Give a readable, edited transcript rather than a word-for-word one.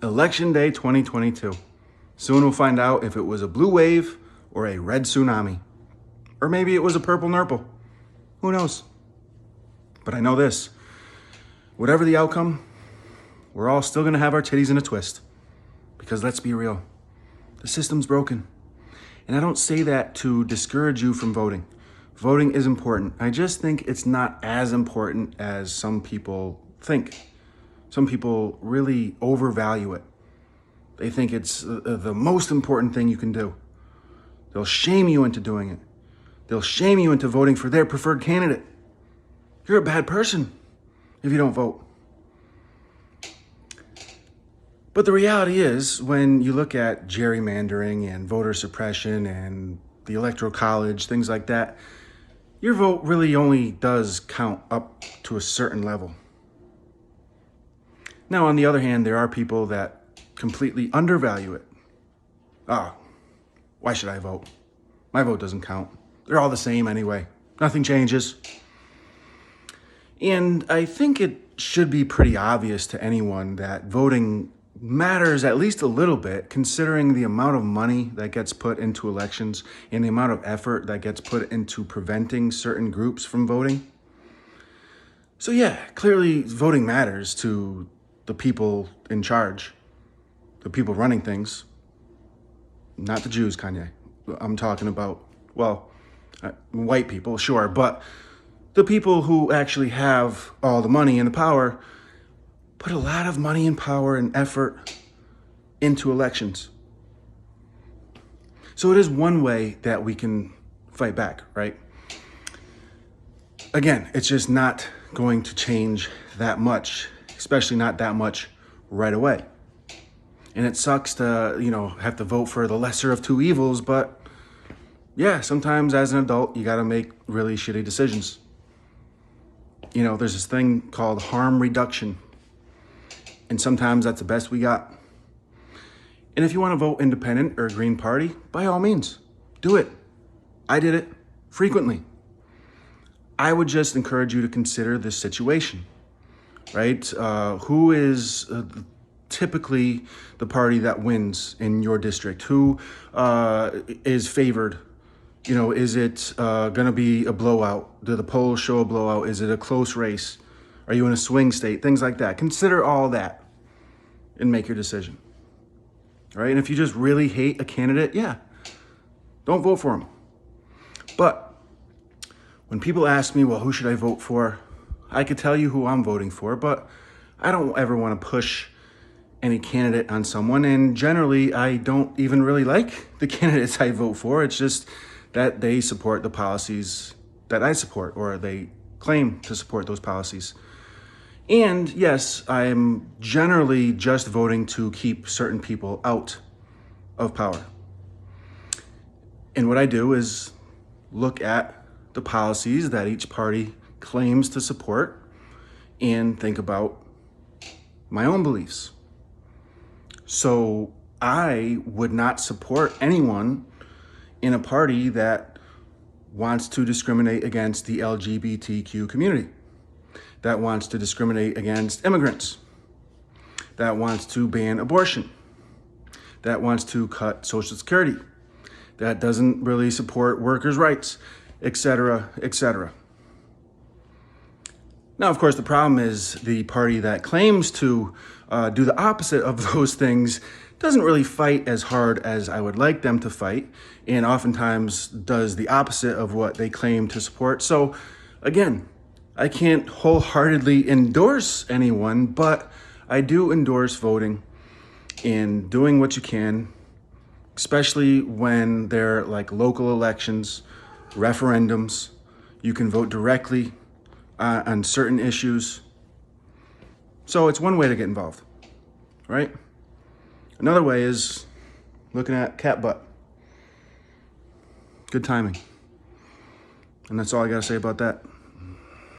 Election Day 2022. Soon we'll find out if it was a blue wave or a red tsunami. Or maybe it was a purple Nurple. Who knows? But I know this. Whatever the outcome, we're all still going to have our titties in a twist. Because let's be real, the system's broken. And I don't say that to discourage you from voting. Voting is important. I just think it's not as important as some people think. Some people really overvalue it. They think it's the most important thing you can do. They'll shame you into doing it. They'll shame you into voting for their preferred candidate. You're a bad person if you don't vote. But the reality is, when you look at gerrymandering and voter suppression and the Electoral College, things like that, your vote really only does count up to a certain level. Now, on the other hand, there are people that completely undervalue it. Why should I vote? My vote doesn't count. They're all the same anyway. Nothing changes. And I think it should be pretty obvious to anyone that voting matters at least a little bit, considering the amount of money that gets put into elections and the amount of effort that gets put into preventing certain groups from voting. So yeah, clearly voting matters to the people in charge, the people running things, not the Jews, Kanye. I'm talking about, white people, sure, but the people who actually have all the money and the power put a lot of money and power and effort into elections. So it is one way that we can fight back, right? Again, it's just not going to change that much, especially not that much right away. And it sucks to, have to vote for the lesser of two evils, but yeah, sometimes as an adult, you gotta make really shitty decisions. There's this thing called harm reduction. And sometimes that's the best we got. And if you want to vote independent or Green Party, by all means, do it. I did it frequently. I would just encourage you to consider this situation, right? Who is typically the party that wins in your district? Who is favored? Is it going to be a blowout? Do the polls show a blowout? Is it a close race? Are you in a swing state? Things like that. Consider all that and make your decision. All right? And if you just really hate a candidate, don't vote for him. But when people ask me, well, who should I vote for? I could tell you who I'm voting for, but I don't ever want to push any candidate on someone. And generally, I don't even really like the candidates I vote for. It's just that they support the policies that I support, or they claim to support those policies. And yes, I'm generally just voting to keep certain people out of power. And what I do is look at the policies that each party claims to support and think about my own beliefs. So I would not support anyone in a party that wants to discriminate against the LGBTQ community, that wants to discriminate against immigrants, that wants to ban abortion, that wants to cut Social Security, that doesn't really support workers' rights, etc., etc. Now, of course, the problem is the party that claims to do the opposite of those things doesn't really fight as hard as I would like them to fight, and oftentimes does the opposite of what they claim to support. So again, I can't wholeheartedly endorse anyone, but I do endorse voting and doing what you can, especially when they're like local elections, referendums. You can vote directly on certain issues. So it's one way to get involved, right? Another way is looking at cat butt. Good timing. And that's all I gotta say about that.